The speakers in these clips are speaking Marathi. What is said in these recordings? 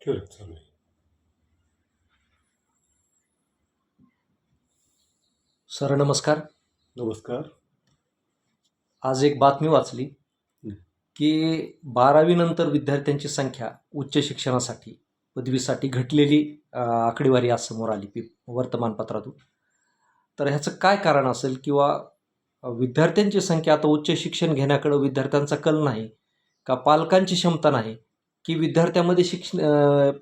केलं चालू आहे. सर नमस्कार. नमस्कार. आज एक बातमी वाचली की 12वी नंतर विद्यार्थ्यांची संख्या उच्च शिक्षणासाठी पदवीसाठी घटलेली आकडेवारी आज समोर आली वर्तमानपत्रातून. तर ह्याचं काय कारण असेल किंवा विद्यार्थ्यांची संख्या आता उच्च शिक्षण घेण्याकडे विद्यार्थ्यांचा कल नाही का, पालकांची क्षमता नाही की विद्यार्थ्यामध्ये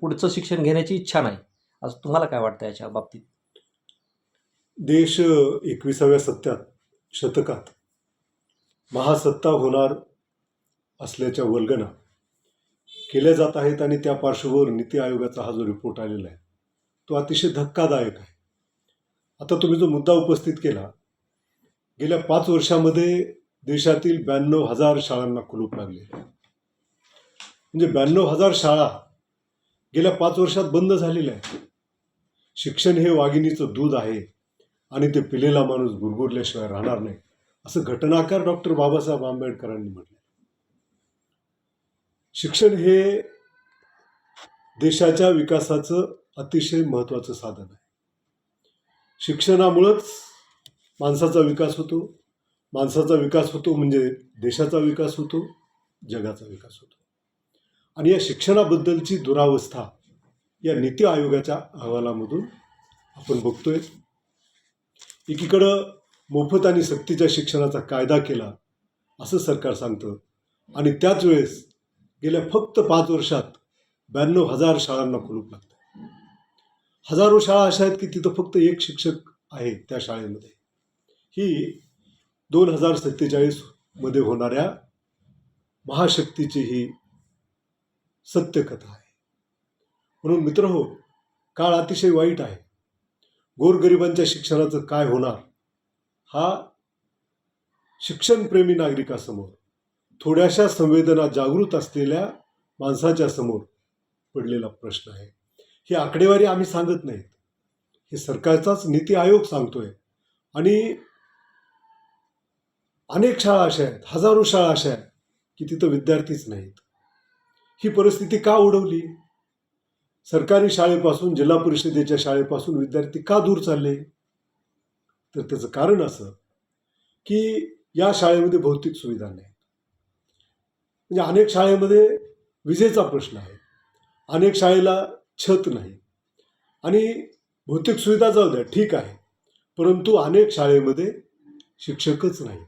पुढचं शिक्षण घेण्याची इच्छा नाही, असं तुम्हाला काय वाटतं याच्या बाबतीत? देश 21व्या शतकात महासत्ता होणार असल्याच्या वल्गना केल्या जात आहेत आणि त्या पार्श्वभूमीवर नीती आयोगाचा हा जो रिपोर्ट आलेला आहे तो अतिशय धक्कादायक आहे. आता तुम्ही जो मुद्दा उपस्थित केला, गेल्या 5 वर्षामध्ये देशातील 92,000 शाळांना कुलूप लागले. म्हणजे 92,000 शाळा गेल्या 5 वर्षात बंद झालेल्या आहेत. शिक्षण हे वाघिणीचं दूध आहे आणि ते पिलेला माणूस गुरगुरल्याशिवाय राहणार नाही, असं घटनाकार डॉक्टर बाबासाहेब आंबेडकरांनी म्हटलं. शिक्षण हे देशाच्या विकासाचं अतिशय महत्त्वाचं साधन आहे. शिक्षणामुळंच माणसाचा विकास होतो. माणसाचा विकास होतो म्हणजे देशाचा विकास होतो, जगाचा विकास होतो. आणि या शिक्षणाबद्दलची दुरावस्था या नीती आयोगाच्या अहवालामधून आपण बघतोय. एकीकडं मोफत आणि सक्तीच्या शिक्षणाचा कायदा केला असं सरकार सांगतं आणि त्याच वेळेस गेल्या फक्त 5 वर्षात 92,000 शाळांना कुलूप लागतं. हजारो शाळा अशा आहेत की तिथं फक्त एक शिक्षक आहे त्या शाळेमध्ये. ही 2047 मध्ये होणाऱ्या महाशक्तीची ही सत्यकथा आहे. म्हणून मित्रहो, काळ अतिशय वाईट आहे. गोरगरिबांच्या शिक्षणाचं काय होणार हा शिक्षणप्रेमी नागरिकासमोर, थोड्याशा संवेदना जागृत असलेल्या माणसाच्या समोर पडलेला प्रश्न आहे. ही आकडेवारी आम्ही सांगत नाहीत, हे सरकारचाच नीती आयोग सांगतोय. आणि अनेक शाळा अशा आहेत, हजारो शाळा अशा आहेत की तिथं विद्यार्थीच नाहीत. ही परिस्थिती का ओढवली? सरकारी शाळेपासून, जिल्हा परिषदेच्या शाळेपासून विद्यार्थी का दूर चालले? तर त्याचं कारण असं की या शाळेमध्ये भौतिक सुविधा नाही. म्हणजे अनेक शाळेमध्ये विजेचा प्रश्न आहे, अनेक शाळेला छत नाही. आणि भौतिक सुविधा जाऊ द्या, ठीक आहे, परंतु अनेक शाळेमध्ये शिक्षकच नाहीत.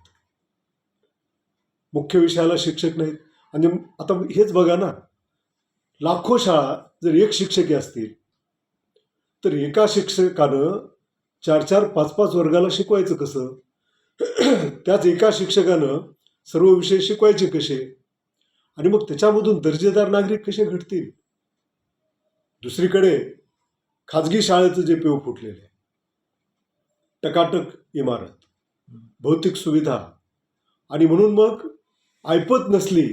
मुख्य विषयाला शिक्षक नाहीत. आणि आता हेच बघा ना, लाखो शाळा जर एक शिक्षकी असतील तर एका शिक्षकानं 4-4, 5-5 वर्गाला शिकवायचं कसं? त्याच एका शिक्षकानं सर्व विषय शिकवायचे कसे? आणि मग त्याच्यामधून दर्जेदार नागरिक कसे घडतील? दुसरीकडे खाजगी शाळेचं जे पेव फुटलेलं आहे, टकाटक इमारत, भौतिक सुविधा, आणि म्हणून मग ऐपत नसली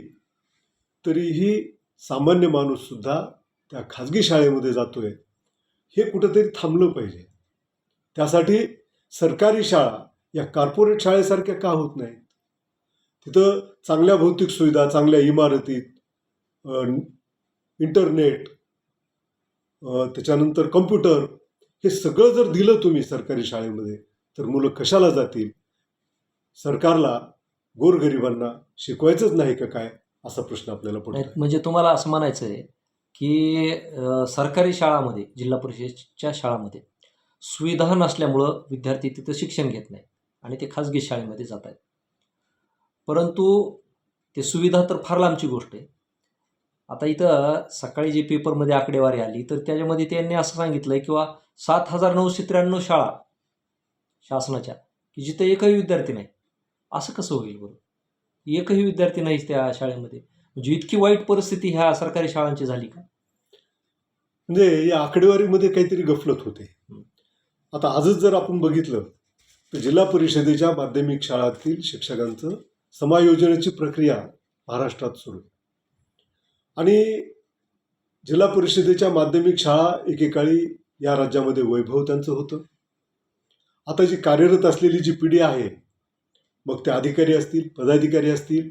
तरीही सामान्य माणूस सुद्धा त्या खाजगी शाळेमध्ये जातोय. हे कुठंतरी थांबलं पाहिजे. त्यासाठी सरकारी शाळा या कॉर्पोरेट शाळेसारख्या का होत नाहीत? तिथं चांगल्या भौतिक सुविधा, चांगल्या इमारतीत, इंटरनेट, त्याच्यानंतर कम्प्युटर, हे सगळं जर दिलं तुम्ही सरकारी शाळेमध्ये तर मुलं कशाला जातील? सरकारला गोरगरिबांना शिकवायचंच नाही का काय, असा प्रश्न आपल्याला पडतो. म्हणजे तुम्हाला असं म्हणायचं आहे की सरकारी शाळामध्ये, जिल्हा परिषदेच्या शाळामध्ये सुविधा नसल्यामुळं विद्यार्थी तिथं शिक्षण घेत नाही आणि ते खाजगी शाळेमध्ये जात आहेत. परंतु ते सुविधा तर फार लांबची गोष्ट आहे. आता इथं सकाळी जे पेपरमध्ये आकडेवारी आली तर त्याच्यामध्ये त्यांनी असं सांगितलं आहे किंवा 7,993 शाळा शासनाच्या की जिथं एकही विद्यार्थी नाही. असं कसं होईल बरं? एकही विद्यार्थी नाही त्या शाळेमध्ये. म्हणजे इतकी वाईट परिस्थिती ह्या सरकारी शाळांची झाली का? म्हणजे या आकडेवारीमध्ये काहीतरी गफलत होते. आता आजच जर आपण बघितलं तर जिल्हा परिषदेच्या माध्यमिक शाळांतील शिक्षकांचं समायोजनाची प्रक्रिया महाराष्ट्रात सुरू आहे. आणि जिल्हा परिषदेच्या माध्यमिक शाळा एकेकाळी या राज्यामध्ये वैभव त्यांचं होतं. आता जी कार्यरत असलेली जी पिढी आहे, मग ते अधिकारी असतील, पदाधिकारी असतील,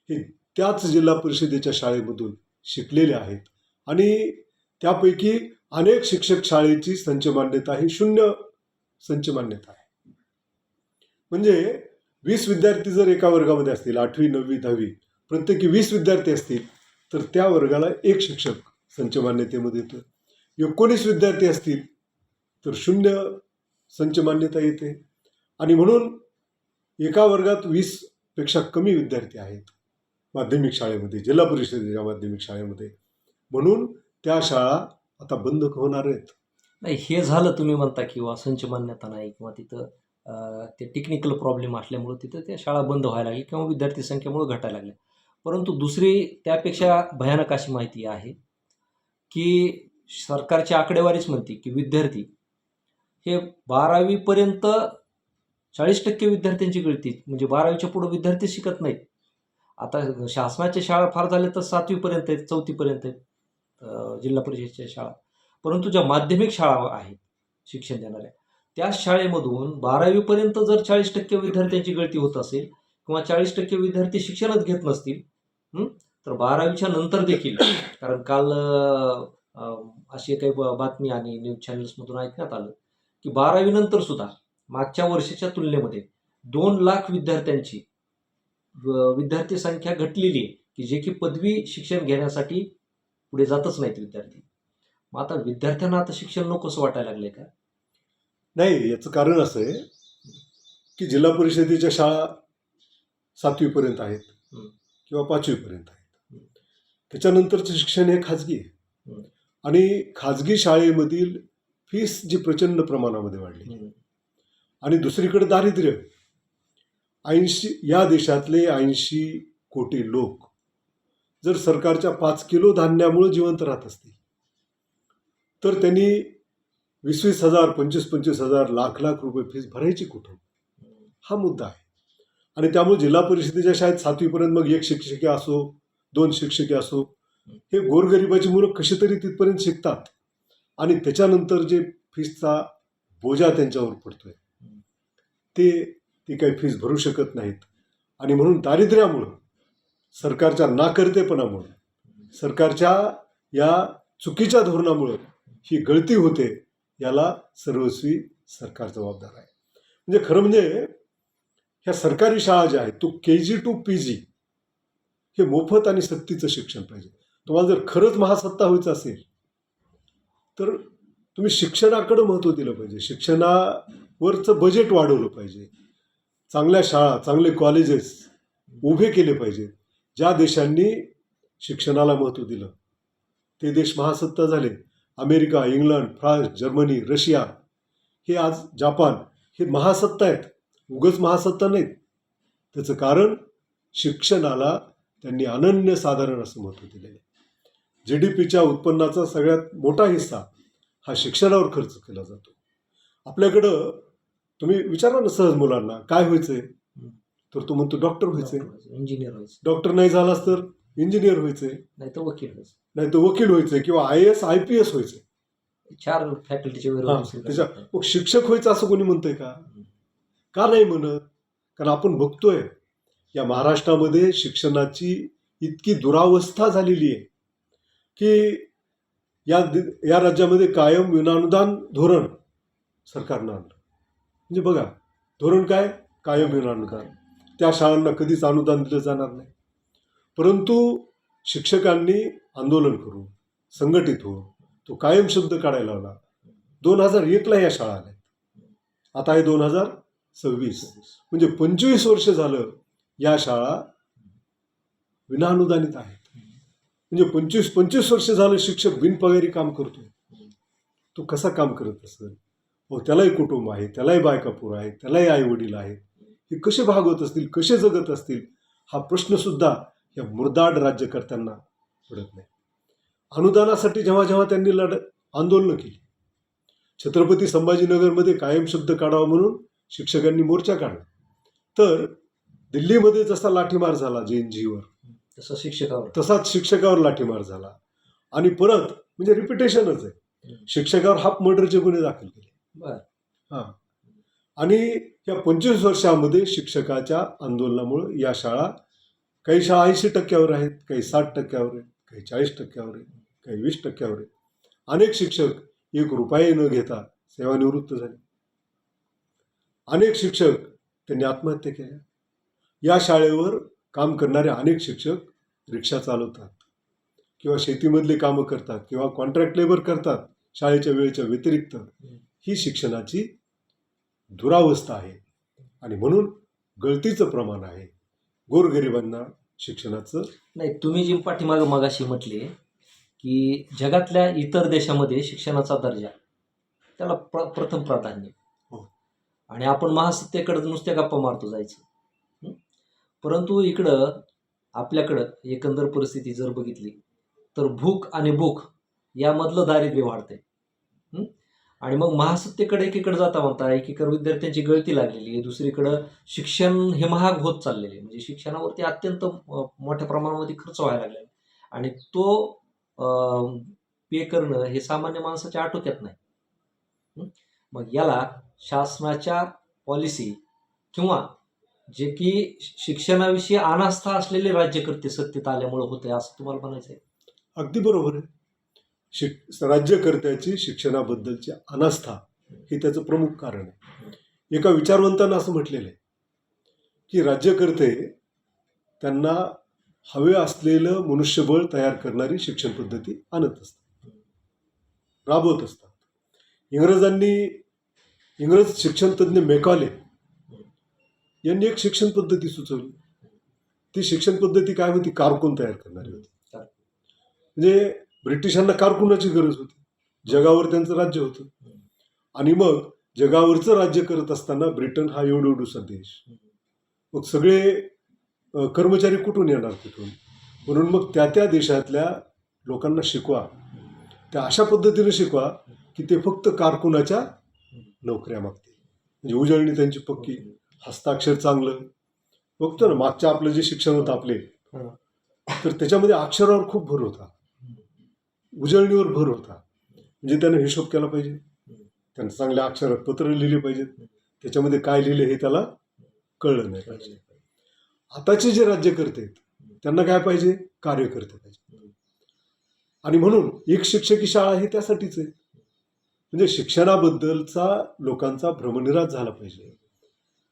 हे त्याच जिल्हा परिषदेच्या शाळेमधून शिकलेले आहेत आणि त्यापैकी अनेक शिक्षक शाळेची संच मान्यता ही 0 संच मान्यता आहे. म्हणजे 20 विद्यार्थी जर एका वर्गामध्ये असतील, 8वी 9वी 10वी प्रत्येकी 20 विद्यार्थी असतील तर त्या वर्गाला 1 शिक्षक संच मान्यतेमध्ये येतो. 19 विद्यार्थी असतील तर 0 संच मान्यता येते. आणि म्हणून एका वर्गात 20 पेक्षा कमी विद्यार्थी आहेत माध्यमिक शाळेमध्ये, जिल्हा परिषदेच्या माध्यमिक शाळेमध्ये, म्हणून त्या शाळा आता बंद होणार आहेत. नाही, हे झालं तुम्ही म्हणता किंवा संच मान्यता नाही किंवा तिथं ते टेक्निकल प्रॉब्लेम असल्यामुळं तिथं त्या शाळा बंद व्हायला लागली किंवा विद्यार्थी संख्येमुळे घटायला लागल्या. परंतु दुसरी त्यापेक्षा भयानक अशी माहिती आहे की सरकारची आकडेवारीच म्हणते की विद्यार्थी हे 12वीपर्यंत 40% विद्यार्थ्यांची गळती, म्हणजे 12वीच्या पुढे विद्यार्थी शिकत नाहीत. आता शासनाच्या शाळा फार झाल्या तर 7वीपर्यंत आहेत, 4थीपर्यंत आहेत जिल्हा परिषदेच्या शाळा. परंतु ज्या माध्यमिक शाळा आहेत शिक्षण देणाऱ्या, त्या शाळेमधून 12वीपर्यंत जर 40% विद्यार्थ्यांची गळती होत असेल किंवा 40% विद्यार्थी शिक्षणच घेत नसतील, तर 12वीच्या नंतर देखील, कारण काल अशी काही बातमी आणि न्यूज चॅनल्समधून ऐकण्यात आलं की 12वी नंतर सुद्धा मागच्या वर्षीच्या तुलनेमध्ये 2 लाख विद्यार्थ्यांची विद्यार्थी संख्या घटलेली आहे की जे की पदवी शिक्षण घेण्यासाठी पुढे जातच नाहीत विद्यार्थी. मग आता विद्यार्थ्यांना आता शिक्षण नकोसं वाटायला लागलंय का? नाही, याचं कारण असं आहे की जिल्हा परिषदेच्या शाळा 7वीपर्यंत आहेत किंवा 5वीपर्यंत आहेत. त्याच्यानंतरचं शिक्षण हे खाजगी आहे. आणि खाजगी शाळेमधील फीस जी प्रचंड प्रमाणामध्ये वाढली आणि दुसरीकडे दारिद्र्य. 80 या देशातले 80 कोटी लोक जर सरकारच्या 5 किलो धान्यामुळे जिवंत राहत असतील तर त्यांनी 20-20 हजार, 25-25 हजार, लाख रुपये फीस भरायची कुठून? हा मुद्दा आहे. आणि त्यामुळे जिल्हा परिषदेच्या शाळेत 7वीपर्यंत मग 1 शिक्षिका असो, 2 शिक्षिका असो, हे गोरगरिबाची मुलं कशी तरी तिथपर्यंत शिकतात आणि त्याच्यानंतर जे फीसचा बोजा त्यांच्यावर पडतोय ते काही फीस भरू शकत नाहीत. आणि म्हणून दारिद्र्यामुळं, सरकारच्या नाकर्तेपणामुळं, सरकारच्या या चुकीच्या धोरणामुळं ही गळती होते. याला सर्वस्वी सरकार जबाबदार आहे. म्हणजे खरं म्हणजे ह्या सरकारी शाळा ज्या आहेत, तो KG to PG हे मोफत आणि सक्तीचं शिक्षण पाहिजे. तुम्हाला जर खरंच महासत्ता व्हायचं असेल तर तुम्ही शिक्षणाकडे महत्त्व दिलं पाहिजे, शिक्षणावरचं बजेट वाढवलं पाहिजे, चांगल्या शाळा, चांगले कॉलेजेस उभे केले पाहिजेत. ज्या देशांनी शिक्षणाला महत्त्व दिलं ते देश महासत्ता झाले. America, England, France, Germany, Russia, हे आज जापान, हे महासत्ता आहेत, उगाच महासत्ता नाहीत. त्याचं कारण शिक्षणाला त्यांनी अनन्यसाधारण असं महत्त्व दिलेलं आहे. GDPच्या उत्पन्नाचा सगळ्यात मोठा हिस्सा हा शिक्षणावर खर्च केला जातो. आपल्याकडं तुम्ही विचारा ना सहज मुलांना काय व्हायचंय, तर तो म्हणतो डॉक्टर व्हायचंय, इंजिनियर व्हायचं, डॉक्टर नाही झालास तर इंजिनियर व्हायचंय, नाही तर वकील व्हायचं, नाही तर वकील व्हायचंय किंवा IAS IPS व्हायचंय. 4 फॅकल्टीचे त्याच्या मग शिक्षक व्हायचं असं कोणी म्हणतंय का? का नाही म्हणत? कारण आपण बघतोय या महाराष्ट्रामध्ये शिक्षणाची इतकी दुरावस्था झालेली आहे की या राज्यामध्ये कायम विनानुदान धोरण सरकारनं आणलं. म्हणजे बघा, धोरण काय? कायम विनानुदान. त्या शाळांना कधीच अनुदान दिलं जाणार नाही. परंतु शिक्षकांनी आंदोलन करून, संघटित होऊन तो कायम शब्द काढायला लावला. 2001ला या शाळा आल्या, आता आहे 2026, म्हणजे 25 वर्ष झालं या शाळा विनाअनुदानित आहेत. म्हणजे 25 वर्ष झालं शिक्षक बिनपगारी काम करतोय. तो कसा काम करत असेल? हो, त्यालाही कुटुंब आहे, त्यालाही बायकापूर आहे, त्यालाही आई वडील आहेत. हे कसे भागवत असतील, कसे जगत असतील, हा प्रश्न सुद्धा या मुरदाड राज्यकर्त्यांना पडत नाही. अनुदानासाठी जेव्हा जेव्हा त्यांनी आंदोलनं केली, छत्रपती संभाजीनगरमध्ये कायम शब्द काढावा म्हणून शिक्षकांनी मोर्चा काढला, तर दिल्लीमध्ये जसा लाठीमार झाला JNGवर, तसाच शिक्षकावर लाठीमार झाला. आणि परत म्हणजे रिपिटेशनच आहे, शिक्षकावर हाफ मर्डरचे गुन्हे दाखल केले. हां. आणि या 25 वर्षामध्ये शिक्षकाच्या आंदोलनामुळे या शाळा, काही शाळा 80% आहेत, काही 60% आहेत, काही 40% आहेत, काही 20% आहेत. अनेक शिक्षक 1 रुपयाही न घेता सेवानिवृत्त झाले. अनेक शिक्षक त्यांनी आत्महत्या केल्या. या शाळेवर काम करणारे अनेक शिक्षक रिक्षा चालवतात किंवा शेतीमधली कामं करतात किंवा कॉन्ट्रॅक्ट लेबर करतात शाळेच्या वेळेच्या व्यतिरिक्त. ही शिक्षणाची दुरावस्था आहे आणि म्हणून गळतीचं प्रमाण आहे. गोरगरिबांना शिक्षणाचं नाही, तुम्ही जी पाठीमागं मगाशी म्हटले की जगातल्या इतर देशामध्ये शिक्षणाचा दर्जा त्याला प्रथम प्राधान्य. हो. आणि आपण महासत्तेकडे नुसत्या गप्पा मारतो जायचं. परंतु इकडं आपल्याकडं एकंदर परिस्थिती जर बघितली तर भूक आणि भूक यामधलं दारिद्र्य वाढतंय. आणि मग महासत्तेकडे एकीकडे जाता म्हणता एकीकडे विद्यार्थ्यांची गळती लागलेली आहे, दुसरीकडं शिक्षण हे महाग होत चाललेले, म्हणजे शिक्षणावरती अत्यंत मोठ्या प्रमाणामध्ये खर्च व्हायला लागलेला आहे. आणि तो पे करणं हे सामान्य माणसाच्या आटोक्यात नाही. मग याला शासनाच्या पॉलिसी किंवा जे की शिक्षणाविषयी अनास्था असलेले राज्यकर्ते सत्तेत आल्यामुळे होते असं तुम्हाला म्हणायचं आहे? अगदी बरोबर आहे. राज्यकर्त्याची शिक्षणाबद्दलची अनास्था हे त्याचं प्रमुख कारण आहे. एका विचारवंतानं असं म्हटलेलं आहे की राज्यकर्ते त्यांना हवे असलेलं मनुष्यबळ तयार करणारी शिक्षण पद्धती आणत असतात, राबवत असतात. इंग्रज शिक्षणतज्ञ मेकॉले यांनी एक शिक्षण पद्धती सुचवली. ती शिक्षण पद्धती काय होती? कारकून तयार करणारी होती. म्हणजे ब्रिटिशांना कारकुनाची गरज होती. जगावर त्यांचं राज्य होतं. आणि मग जगावरचं राज्य करत असताना ब्रिटन हा एवढूसा देश, मग सगळे कर्मचारी कुठून येणार तिथून? म्हणून मग त्या देशातल्या लोकांना शिकवा, त्या अशा पद्धतीने शिकवा की ते फक्त कारकुनाच्या नोकऱ्या मागतील. म्हणजे उजळणी त्यांची पक्की, हस्ताक्षर चांगलं. बघतो ना मागच्या आपलं जे शिक्षण होतं आपले, तर त्याच्यामध्ये अक्षरावर खूप भर होता, उजळणीवर भर होता. म्हणजे त्यानं हिशोब केला पाहिजे, त्यानं चांगल्या अक्षरात पत्र लिहिले पाहिजेत, त्याच्यामध्ये काय लिहिले हे त्याला कळलं नाही पाहिजे. आताचे जे राज्यकर्ते आहेत त्यांना काय पाहिजे? कार्यकर्ते पाहिजे. आणि म्हणून एक शिक्षकी शाळा ही त्यासाठीच आहे. म्हणजे शिक्षणाबद्दलचा लोकांचा भ्रमनिरास झाला पाहिजे.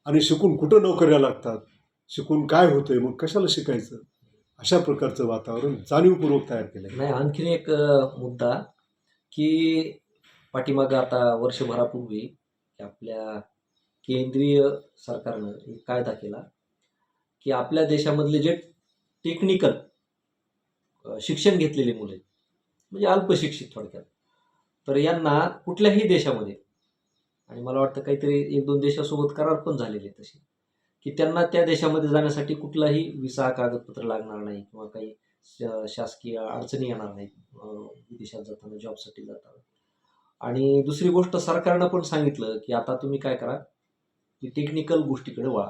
आणि शिकून कुठं नोकऱ्या लागतात, शिकून काय होतंय, मग कशाला शिकायचं, अशा प्रकारचं वातावरण जाणीवपूर्वक तयार केलं. नाही, आणखीन एक मुद्दा की पाठीमागं आता वर्षभरापूर्वी आपल्या केंद्रीय सरकारनं एक कायदा केला की आपल्या देशामधले जे टेक्निकल शिक्षण घेतलेली मुलं आहेत, म्हणजे अल्पशिक्षित थोडक्यात, तर यांना कुठल्याही देशामध्ये, आणि मला वाटतं काहीतरी 1-2 देशासोबत करार पण झालेले तसे, की त्यांना त्या देशामध्ये जाण्यासाठी कुठलाही विसा कागदपत्र लागणार नाही किंवा काही शासकीय अडचणी येणार नाहीत विदेशात जाताना, जॉबसाठी जाताना. आणि दुसरी गोष्ट, सरकारनं पण सांगितलं की आता तुम्ही काय करा की टेक्निकल गोष्टीकडे वळा.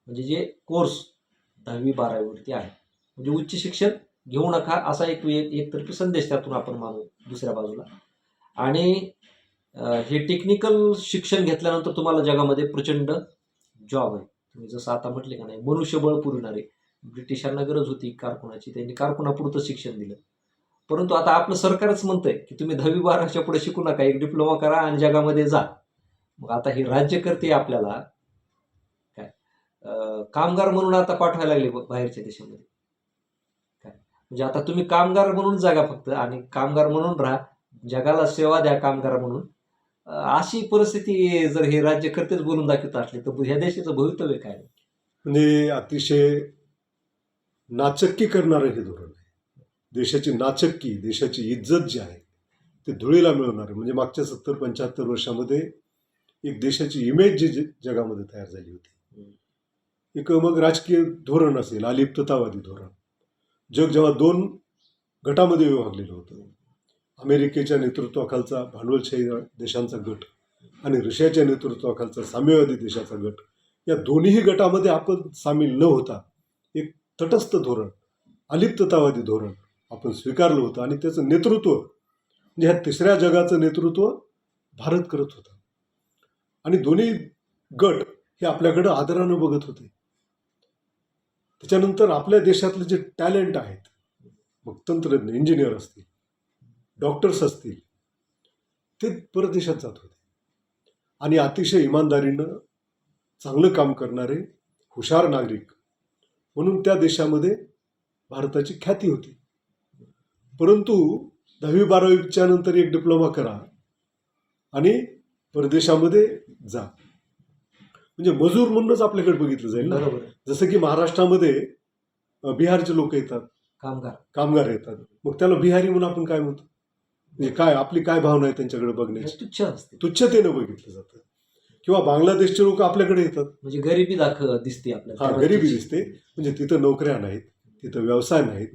म्हणजे जे कोर्स 10वी-12वीवरती आहे, म्हणजे उच्च शिक्षण घेऊ नका असा एकतर्फी संदेश त्यातून आपण मानू दुसऱ्या बाजूला. आणि हे टेक्निकल शिक्षण घेतल्यानंतर तुम्हाला जगामध्ये प्रचंड जॉब आहे. तुम्ही जसं आता म्हटले का नाही, मनुष्यबळ पुरविणारे. ब्रिटिशांना गरज होती कारकुनाची, त्यांनी कारकुनापुरतं शिक्षण दिलं. परंतु आता आपलं सरकारच म्हणतंय की तुम्ही 10वी-12वीच्या पुढे शिकू नका, एक डिप्लोमा करा आणि जगामध्ये जा. मग आता हे राज्यकर्ते आपल्याला काय कामगार म्हणून आता पाठवायला लागले बाहेरच्या देशामध्ये. काय म्हणजे आता तुम्ही कामगार म्हणून जागा फक्त, आणि कामगार म्हणून राहा, जगाला सेवा द्या कामगार म्हणून. अशी परिस्थिती जर हे राज्यकर्तेच बोलून दाखवत असले तर ह्या देशाचं भवितव्य काय? म्हणजे अतिशय नाचक्की करणारं हे धोरण आहे. देशाची नाचक्की, देशाची इज्जत जी आहे ते धुळीला मिळवणार आहे. म्हणजे मागच्या 70-75 वर्षामध्ये एक देशाची इमेज जी जगामध्ये तयार झाली होती. एक मग राजकीय धोरण असेल, अलिप्ततावादी धोरण. जग जेव्हा 2 गटामध्ये विभागलेलं होतं, अमेरिकेच्या नेतृत्वाखालचा भांडवलशाही देशांचा गट आणि रशियाच्या नेतृत्वाखालचा साम्यवादी देशाचा गट, या दोन्ही गटामध्ये आपण सामील न होता एक तटस्थ धोरण, अलिप्ततावादी धोरण आपण स्वीकारलं होतं. आणि त्याचं नेतृत्व म्हणजे ह्या तिसऱ्या जगाचं नेतृत्व भारत करत होता. आणि दोन्ही गट हे आपल्याकडं आदरानं बघत होते. त्याच्यानंतर आपल्या देशातले जे टॅलेंट आहेत, मग तंत्रज्ञ, इंजिनियर असतील, डॉक्टर्स असतील, ते परदेशात जात होते आणि अतिशय इमानदारीनं चांगलं काम करणारे हुशार नागरिक म्हणून त्या देशामध्ये भारताची ख्याती होती. परंतु 10वी-12वीच्या नंतर एक डिप्लोमा करा आणि परदेशामध्ये जा, म्हणजे मजूर म्हणूनच आपल्याकडे बघितलं जाईल ना. बरोबर आहे. जसं की महाराष्ट्रामध्ये बिहारचे लोक येतात, कामगार येतात, मग त्याला बिहारी म्हणून आपण काय म्हणतो? म्हणजे काय आपली काय भावना आहे त्यांच्याकडे बघण्याची? तुच्छ असते, तुच्छतेनं बघितलं जातं. किंवा बांगलादेशचे लोक आपल्याकडे येतात, म्हणजे गरिबी दिसते आपल्याला. गरिबी दिसते, म्हणजे तिथं नोकऱ्या नाहीत, तिथं व्यवसाय नाहीत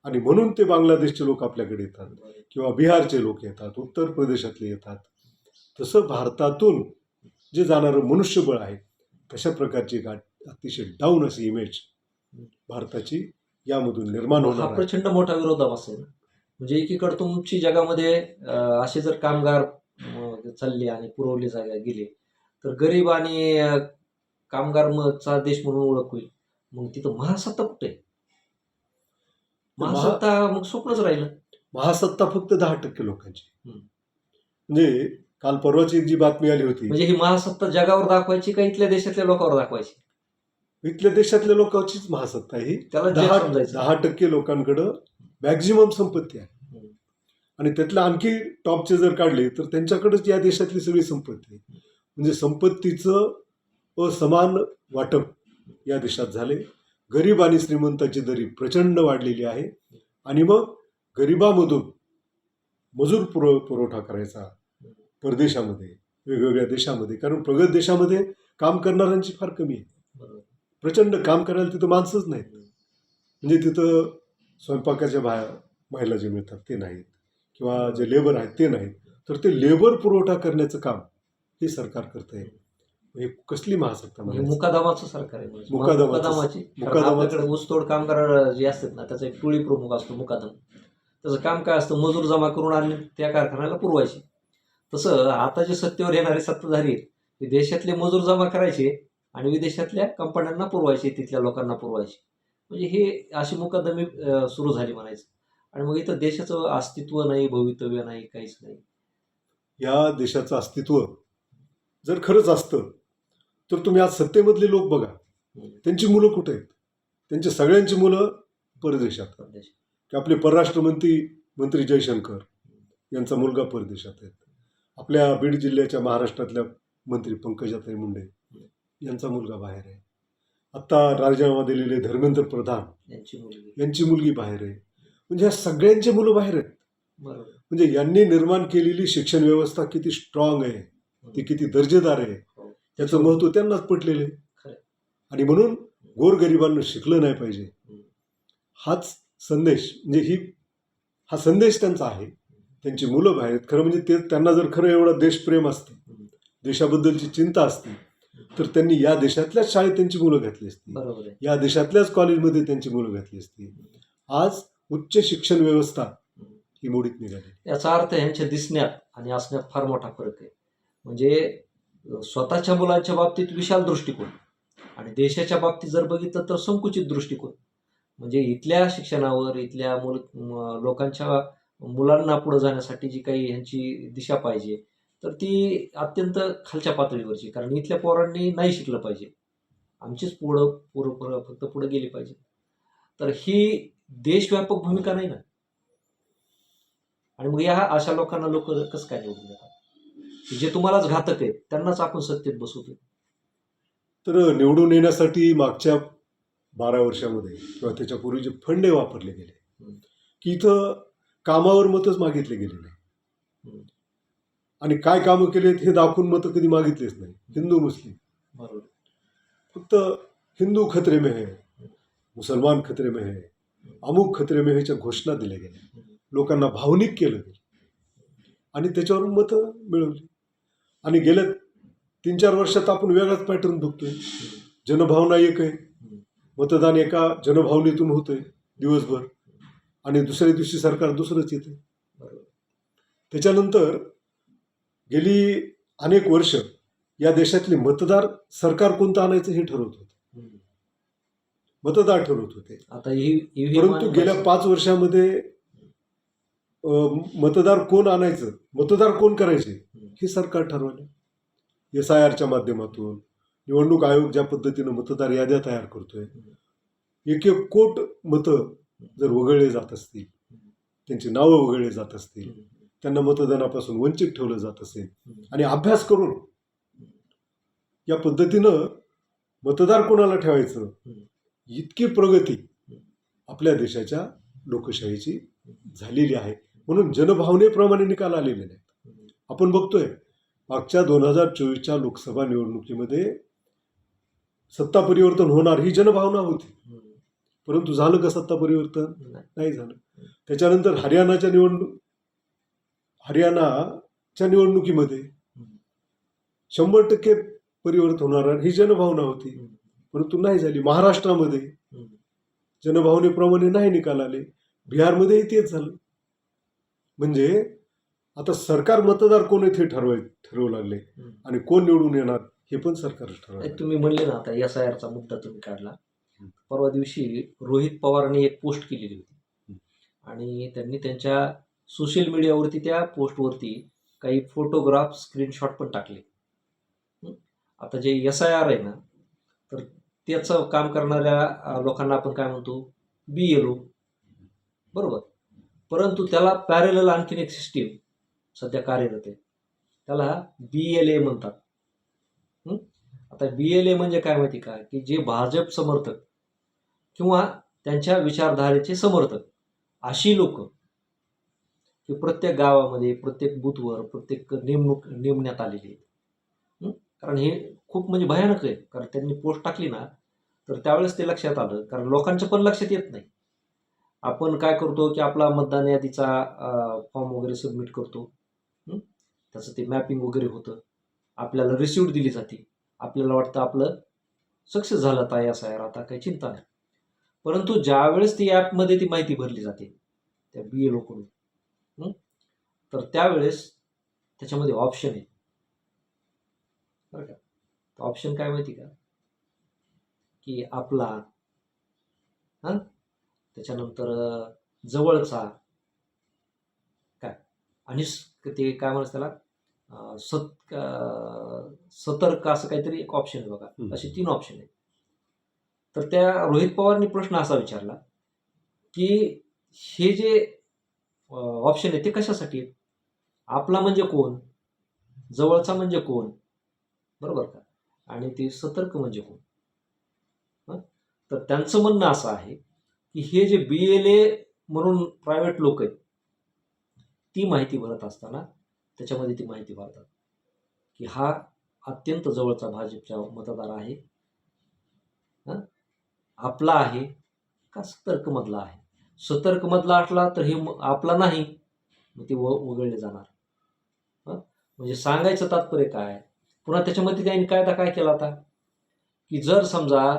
आणि म्हणून ते बांगलादेशचे लोक आपल्याकडे येतात किंवा बिहारचे लोक येतात, उत्तर प्रदेशातले येतात. तसं भारतातून जे जाणारं मनुष्यबळ आहे तशा प्रकारची एक अतिशय डाऊन अशी इमेज भारताची यामधून निर्माण हा होणार आहे. प्रचंड मोठा विरोधाभास आहे ना. म्हणजे एकीकडे तुमची जगामध्ये असे जर कामगार चालले आणि पुरवले गेले तर गरीब आणि कामगारचा देश म्हणून ओळख होईल. मग तिथं महासत्ता कुठे आहे? महासत्ता मग स्वप्नच राहिलं. महासत्ता फक्त 10% लोकांची. म्हणजे काल परवाची एक जी बातमी आली होती, म्हणजे ही महासत्ता जगावर दाखवायची का इथल्या देशातल्या लोकांवर दाखवायची? इथल्या देशातल्या लोकांचीच महासत्ता ही. त्याला जग समजायचं. 10% लोकांकडं मॅक्झिमम संपत्ती आहे आणि त्यातल्या आणखी टॉपचे जर काढले तर त्यांच्याकडेच या देशातली सगळी संपत्ती आहे. म्हणजे संपत्तीचं असमान वाटप या देशात झाले. गरीब आणि श्रीमंताची दरी प्रचंड वाढलेली आहे आणि मग गरिबामधून मजूर पुरवठा करायचा परदेशामध्ये, वेगवेगळ्या देशामध्ये. कारण प्रगत देशामध्ये काम करणाऱ्यांची फार कमी आहे. प्रचंड काम करायला तिथं माणसंच नाहीत. म्हणजे तिथं स्वयंपाकाच्या महिला जे मिळतात ते नाहीत किंवा जे लेबर आहेत ते नाहीत. तर ते लेबर पुरवठा करण्याचं काम हे सरकार करतंय. हे कसली महासत्ता म्हणजे? मुकादमाचं सरकार आहे. मुकादमाची आपल्याकडे ऊसतोड कामगार जे असतात ना त्याचा एक टोळी प्रमुख असतो मुकादम. त्याचं काम काय असतं? मजूर जमा करून आणि त्या कारखान्याला पुरवायचे. तसं आता जे सत्तेवर येणारे सत्ताधारी आहेत ते देशातले मजूर जमा करायचे आणि विदेशातल्या कंपन्यांना पुरवायचे, तिथल्या लोकांना पुरवायचे. म्हणजे हे अशी मुकादमी सुरू झाली म्हणायचं. आणि मग इथं देशाचं अस्तित्व नाही, भवितव्य नाही, काहीच नाही. या देशाचं अस्तित्व जर खरंच असतं तर तुम्ही आज सत्तेमधले लोक बघा, त्यांची मुलं कुठे आहेत? त्यांची सगळ्यांची मुलं परदेशात. की आपले परराष्ट्रमंत्री जयशंकर यांचा मुलगा परदेशात आहेत. आपल्या बीड जिल्ह्याच्या महाराष्ट्रातल्या मंत्री पंकजाताई मुंडे यांचा मुलगा बाहेर आहे. आत्ता राजीनामा दिलेले धर्मेंद्र प्रधान यांची मुलगी बाहेर आहे. म्हणजे ह्या सगळ्यांची मुलं बाहेर आहेत. म्हणजे यांनी निर्माण केलेली शिक्षण व्यवस्था किती स्ट्रॉंग आहे, ती किती दर्जेदार आहे, याचं महत्त्व त्यांनाच पटलेलं आहे. आणि म्हणून गोरगरिबांना शिकलं नाही पाहिजे हाच संदेश, म्हणजे हा संदेश त्यांचा आहे. त्यांची मुलं बाहेर आहेत. खरं म्हणजे त्यांना जर खरं एवढं देशप्रेम असतं, देशाबद्दलची चिंता असती तर त्यांनी या देशातल्याच शाळेत त्यांची मुलं घातली असती, या देशातल्याच कॉलेजमध्ये त्यांची मुलं घातली असती. आज उच्च शिक्षण व्यवस्था ही मोडीत निघाली. याचा अर्थ यांच्या दिसण्यात आणि असण्यात फार मोठा फरक आहे. म्हणजे स्वतःच्या मुलांच्या बाबतीत विशाल दृष्टिकोन आणि देशाच्या बाबतीत जर बघितलं तर संकुचित दृष्टिकोन. म्हणजे इथल्या शिक्षणावर, इथल्या लोकांच्या मुलांना पुढे जाण्यासाठी जी काही ह्यांची दिशा पाहिजे तर ती अत्यंत खालच्या पातळीवरची. कारण इथल्या पोरांनी नाही शिकलं पाहिजे, आमचीच पोरं फक्त पुढे गेली पाहिजे. तर ही देशव्यापक भूमिका नाही ना. आणि मग या अशा लोकांना लोक कसं काय निवडून देतात? जे तुम्हालाच घातक आहेत त्यांनाच आपण सत्तेत बसवतो. तर निवडून येण्यासाठी मागच्या 12 वर्षामध्ये किंवा त्याच्यापूर्वी जे फंड वापरले गेले की इथं कामावर मतच मागितले गेले नाही आणि काय कामं केलेत हे दाखवून मतं कधी मागितलेच नाही. हिंदू मुस्लिम बरोबर, फक्त हिंदू खतरे में है, मुसलमान खतरे में है, अमुक खतरे में हेच्या घोषणा दिल्या गेल्या, लोकांना भावनिक केलं गेलं आणि त्याच्यावरून मतं मिळवली. आणि गेल्या 3-4 वर्षात आपण वेगळाच पॅटर्न बघतोय. जनभावना एक आहे, मतदान एका जनभावनेतून होतंय दिवसभर आणि दुसऱ्या दिवशी सरकार दुसरंच येते. त्याच्यानंतर गेली अनेक वर्ष या देशातले मतदार सरकार कोणतं आणायचं हे ठरवत होते, मतदार ठरवत होते. आता परंतु गेल्या 5 वर्षामध्ये मतदार कोण आणायचं, मतदार कोण करायचे, हे सरकार ठरवलं. SIRच्या माध्यमातून निवडणूक आयोग ज्या पद्धतीनं मतदार याद्या तयार करतोय, एक एक कोट मतं जर वगळले जात असतील, त्यांची नावं वगळले जात असतील, त्यांना मतदानापासून वंचित ठेवलं जात असेल, आणि अभ्यास करून या पद्धतीनं मतदार कोणाला ठेवायचं, इतकी प्रगती आपल्या देशाच्या लोकशाहीची झालेली आहे. म्हणून जनभावनेप्रमाणे निकाल आलेले नाहीत. आपण बघतोय मागच्या 2024च्या लोकसभा निवडणुकीमध्ये सत्ता परिवर्तन होणार ही जनभावना होती, परंतु झालं का सत्ता परिवर्तन? नाही झालं. त्याच्यानंतर हरियाणाच्या निवडणुकीमध्ये 100% परिवर्तन होणार ही जनभावना होती, परंतु नाही झाली. महाराष्ट्रामध्ये जनभावनेप्रमाणे नाही निकाल आले. बिहारमध्येही तेच झालं. म्हणजे आता सरकार मतदार कोण आहेत हे ठरवू लागले, आणि कोण निवडून येणार हे पण सरकार ठरवलं. तुम्ही म्हणले ना, आता SIRचा मुद्दा तुम्ही काढला. परवा दिवशी रोहित पवारांनी एक पोस्ट केलेली होती, आणि त्यांनी त्यांच्या सोशल मीडियावरती त्या पोस्टवरती काही फोटोग्राफ, स्क्रीनशॉट पण टाकले. आता जे SIR आहे ना, तर त्याचं काम करणाऱ्या लोकांना आपण काय म्हणतो, BLO, बरोबर. परंतु त्याला पॅरेलल आणखीन एक सिस्टीम सध्या कार्यरत आहे, त्याला BLA म्हणतात. आता BLA म्हणजे काय माहिती का, की जे भाजप समर्थक किंवा त्यांच्या विचारधारेचे समर्थक अशी लोक, की प्रत्येक गावामध्ये, प्रत्येक बूथवर, प्रत्येक नेमण्यात आलेली आहेत. कारण हे खूप म्हणजे भयानक आहे. कारण त्यांनी पोस्ट टाकली ना, तर त्यावेळेस ते लक्षात आलं. कारण लोकांच्या पण लक्षात येत नाही. आपण काय करतो, की आपला मतदान यादीचा फॉर्म वगैरे सबमिट करतो, त्याचं ते मॅपिंग वगैरे होतं, आपल्याला रिसिप्ट दिली जाते, आपल्याला वाटतं आपलं सक्सेस झालं आता SIR, आता काही चिंता नाही. परंतु ज्यावेळेस ती ॲपमध्ये ती माहिती भरली जाते त्या BLO कडून, तर त्यावेळेस त्याच्यामध्ये ऑप्शन आहे बरं का. ऑप्शन काय माहिती का, की आपला, त्याच्यानंतर जवळचा काय, आणि ते काय म्हणतात त्याला, सतर्क असं काहीतरी एक ऑप्शन आहे बघा. असे 3 ऑप्शन आहेत. तर त्या रोहित पवारनी प्रश्न असा विचारला, की हे जे ऑप्शन आहे ते कशासाठी आहेत? आपला म्हणजे कोण, जवळचा म्हणजे कोण, बरोबर का, आणि ते सतर्क म्हणजे कोण. तर त्यांचं म्हणणं असं आहे, की हे जे BLA म्हणून प्रायव्हेट लोक आहेत, ती माहिती भरत असताना त्याच्यामध्ये ती माहिती भरतात, की हा अत्यंत जवळचा भाजपचा मतदार आहे, आपला आहे का सतर्कमधला आहे. सतर्कमधला असला तर हे आपला नाही, मग ते वगळले जाणार. म्हणजे सांगायचं तात्पर्य काय. पुन्हा त्याच्यामध्ये त्यांनी कायदा काय केला होता, की जर समजा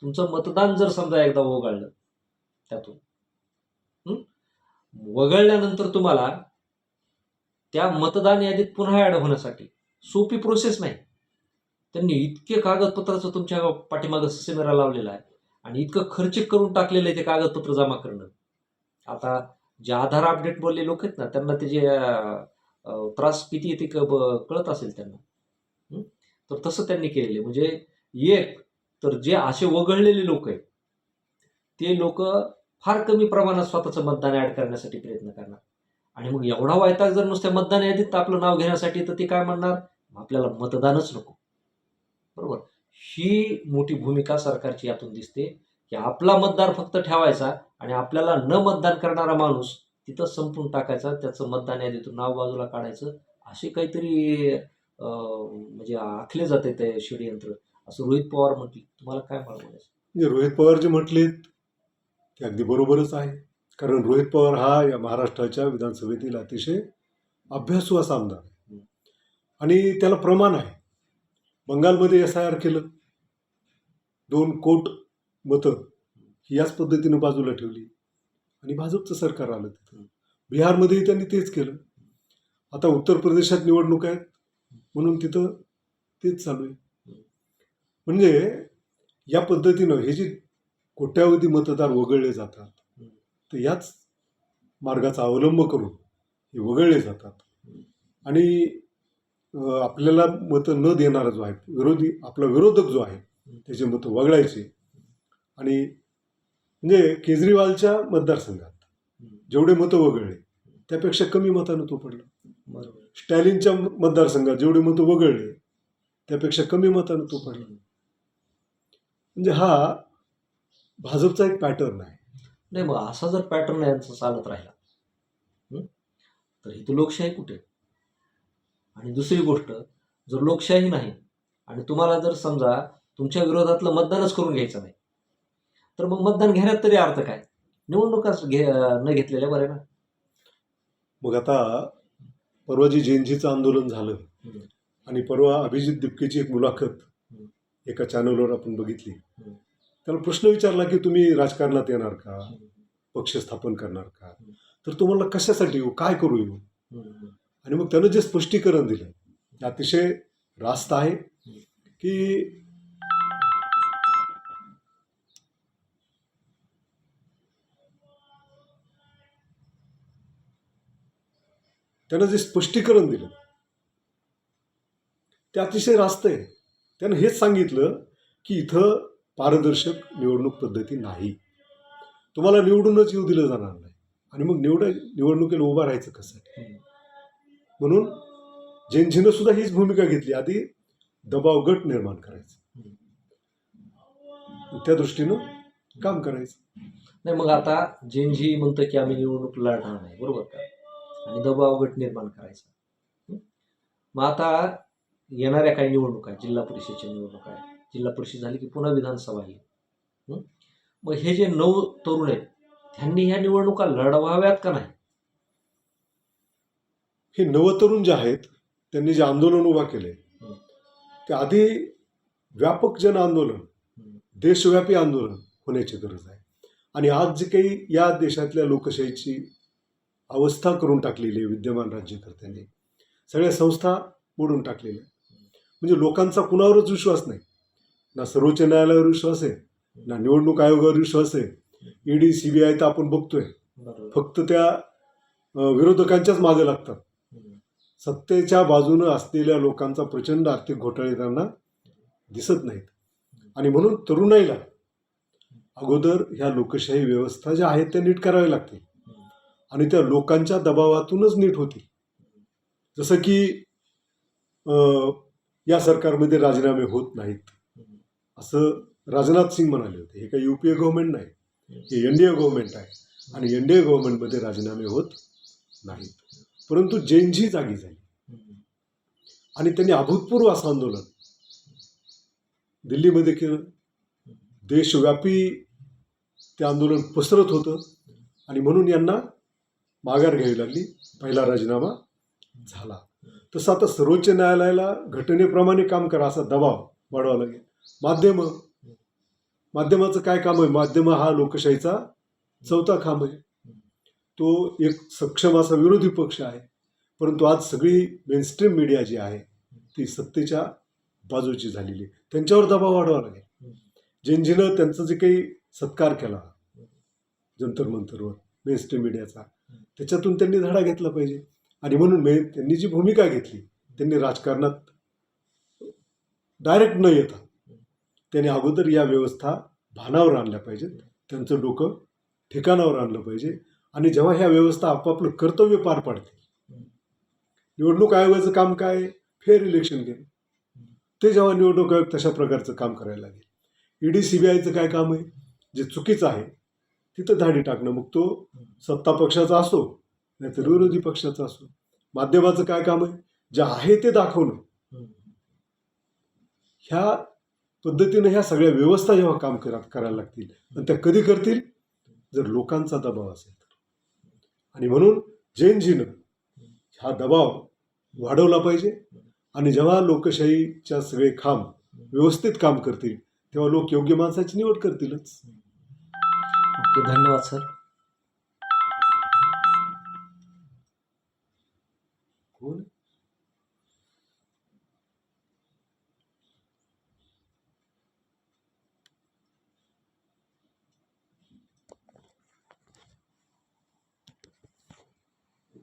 तुमचं मतदान जर समजा एकदा वगळलं, त्यातून वगळल्यानंतर तुम्हाला त्या मतदान यादीत पुन्हा ऍड होण्यासाठी सोपी प्रोसेस नाही. त्यांनी इतके कागदपत्राचं तुमच्या पाठीमागं ससेमिरा लावलेला आहे, आणि इतकं खर्च करून टाकलेलं आहे ते कागदपत्र जमा करणं. आता जे आधार अपडेट बोलले लोक आहेत ना, त्यांना त्याचे त्रास किती येते कळत असेल त्यांना. तर तसं त्यांनी केलेलं आहे. म्हणजे एक तर जे असे वगळलेले लोक आहेत ते लोक फार कमी प्रमाणात स्वतःचं मतदान ऍड करण्यासाठी प्रयत्न करणार, आणि मग एवढा वैताग जर नुसत्या मतदान यादीत आपलं नाव घेण्यासाठी, तर ते काय म्हणणार, आपल्याला मतदानच नको, बरोबर. ही मोठी भूमिका सरकारची यातून दिसते, की आपला मतदार फक्त ठेवायचा, आणि आपल्याला न मतदान करणारा माणूस तिथं संपून टाकायचा, त्याचं मतदान यादीतून नाव बाजूला काढायचं, असे काहीतरी म्हणजे आखले जाते ते षडयंत्र, असं रोहित पवार म्हटले. तुम्हाला काय म्हणायचं? रोहित पवार जे म्हटलेत ते अगदी बरोबरच आहे. कारण रोहित पवार हा या महाराष्ट्राच्या विधानसभेतील अतिशय अभ्यासू असा आमदार आहे, आणि त्याला प्रमाण आहे. बंगालमध्ये SIR केलं, 2 कोट मतं ही याच पद्धतीनं बाजूला ठेवली, आणि भाजपचं सरकार आलं तिथं. बिहारमध्येही त्यांनी तेच केलं. आता उत्तर प्रदेशात निवडणूक आहेत म्हणून तिथं तेच चालू आहे. म्हणजे या पद्धतीनं हे जे कोट्यावधी मतदार वगळले जातात, तर याच मार्गाचा अवलंब करून हे वगळले जातात आणि आपल्याला मतं न देणारा जो आहे आपला विरोधक जो आहे त्याचे मतं वगळायचे. आणि म्हणजे केजरीवालच्या मतदारसंघात जेवढे मतं वगळले त्यापेक्षा कमी मतानं तो पडला. बरोबर. स्टॅलिनच्या मतदारसंघात जेवढे मतं वगळले त्यापेक्षा कमी मतानं तो पडला. म्हणजे हा भाजपचा एक पॅटर्न आहे. नाही, मग असा जर पॅटर्न यांचा चालत राहिला तर इथं लोकशाही कुठे? आणि दुसरी गोष्ट, जर लोकशाही नाही आणि तुम्हाला जर समजा तुमच्या विरोधातलं मतदानच करून घ्यायचं नाही, तर मग मतदान घेण्यात तरी अर्थ काय? निवडणुकाच न घेतलेल्या बरे ना. मग आता परवा जी जेएनजीचं आंदोलन झालं आणि परवा अभिजित दिपकेची एक मुलाखत एका चॅनलवर आपण बघितली. त्याला प्रश्न विचारला की तुम्ही राजकारणात येणार का, पक्ष स्थापन करणार का, तर तुम्हाला कशासाठी येऊ, काय करू येऊ. आणि मग त्यानं जे स्पष्टीकरण दिलं ते अतिशय रास्त आहे की त्यानं जे स्पष्टीकरण दिलं ते अतिशय रास्त आहे. त्यानं हेच सांगितलं की इथं पारदर्शक निवडणूक पद्धती नाही, तुम्हाला निवडूनच येऊ दिलं जाणार नाही आणि मग निवडणुकीला उभं राहायचं कसं. म्हणून जेएनजीनं सुद्धा हीच भूमिका घेतली, आधी दबाव गट निर्माण करायचं, त्या दृष्टीनं काम करायचं. नाही, मग आता जेएनजी म्हणतं की आम्ही निवडणूक लढणार नाही, बरोबर का, आणि दबाव गट निर्माण करायचा. मग आता येणाऱ्या काही निवडणुका आहेत, जिल्हा परिषदेच्या निवडणुका आहेत, जिल्हा परिषद झाली की पुन्हा विधानसभा येईल. मग हे जे 9 तरुण आहेत त्यांनी ह्या निवडणुका लढवाव्यात का नाही? हे नवतरुण जे आहेत त्यांनी जे आंदोलन उभा केले ते आधी व्यापक जन आंदोलन, देशव्यापी आंदोलन होण्याची गरज आहे. आणि आज जे काही या देशातल्या लोकशाहीची अवस्था करून टाकलेली आहे विद्यमान राज्यकर्त्यांनी, सगळ्या संस्था मोडून टाकलेल्या, म्हणजे लोकांचा कुणावरच विश्वास नाही, ना सर्वोच्च न्यायालयावर विश्वास आहे, ना निवडणूक आयोगावर विश्वास आहे. ईडी सीबीआय तर आपण बघतोय फक्त त्या विरोधकांच्याच मागे लागतात. सत्तेच्या बाजूनं असलेल्या लोकांचा प्रचंड आर्थिक घोटाळे त्यांना दिसत नाहीत. आणि म्हणून तरुणाईला अगोदर ह्या लोकशाही व्यवस्था ज्या आहेत त्या नीट कराव्या लागतील आणि त्या लोकांच्या दबावातूनच नीट होतील. जसं की या सरकारमध्ये राजीनामे होत नाहीत असं राजनाथ सिंग म्हणाले होते. हे काही युपीए गव्हर्नमेंट नाही, हे एनडीए गव्हर्नमेंट आहे आणि एनडीए गव्हर्नमेंटमध्ये राजीनामे होत नाहीत. परंतु जेएनजी जागी झाली आणि त्यांनी अभूतपूर्व असं आंदोलन दिल्लीमध्ये केलं. देशव्यापी ते आंदोलन पसरत होतं आणि म्हणून यांना माघार घ्यावी लागली, पहिला राजीनामा झाला. तसं आता सर्वोच्च न्यायालयाला घटनेप्रमाणे काम करा असा दबाव वाढवावा लागेल. माध्यमाचं काय काम आहे? माध्यम हा लोकशाहीचा चौथा खांब आहे. तो एक सक्षम असा विरोधी पक्ष आहे, परंतु आज सगळी मेनस्ट्रीम मीडिया जी आहे ती सत्तेच्या बाजूची झालेली, त्यांच्यावर दबाव वाढवावा लागेल. जेएनजीनं त्यांचा जे काही सत्कार केला जंतर मंतरवर मेनस्ट्रीम मीडियाचा, त्याच्यातून त्यांनी धडा घेतला पाहिजे. आणि म्हणून त्यांनी जी भूमिका घेतली, त्यांनी राजकारणात डायरेक्ट न येता त्यांनी अगोदर या व्यवस्था भानावर आणल्या पाहिजेत, त्यांचं डोकं ठिकाणावर आणलं पाहिजे. आणि जेव्हा ह्या व्यवस्था आपापलं कर्तव्य पार पाडतील, निवडणूक आयोगाचं काम काय, फेअर इलेक्शन घेणं, ते जेव्हा निवडणूक आयोग तशा प्रकारचं काम करायला लागेल. ईडी सीबीआयचं काय काम आहे? जे चुकीचं आहे तिथं धाडी टाकणं, मग तो सत्ता पक्षाचा असो नाहीतर विरोधी पक्षाचा असो. माध्यमाचं काय काम आहे? जे आहे ते दाखवणं. ह्या पद्धतीनं ह्या सगळ्या व्यवस्था जेव्हा काम करायला लागतील, आणि त्या कधी करतील? जर लोकांचा दबाव असेल. आणि म्हणून जेएनजीनं हा दबाव वाढवला पाहिजे. आणि जेव्हा लोकशाहीच्या सगळे खांब व्यवस्थित काम करतील तेव्हा लोक योग्य माणसाची निवड करतीलच. ओके, धन्यवाद सर. कोण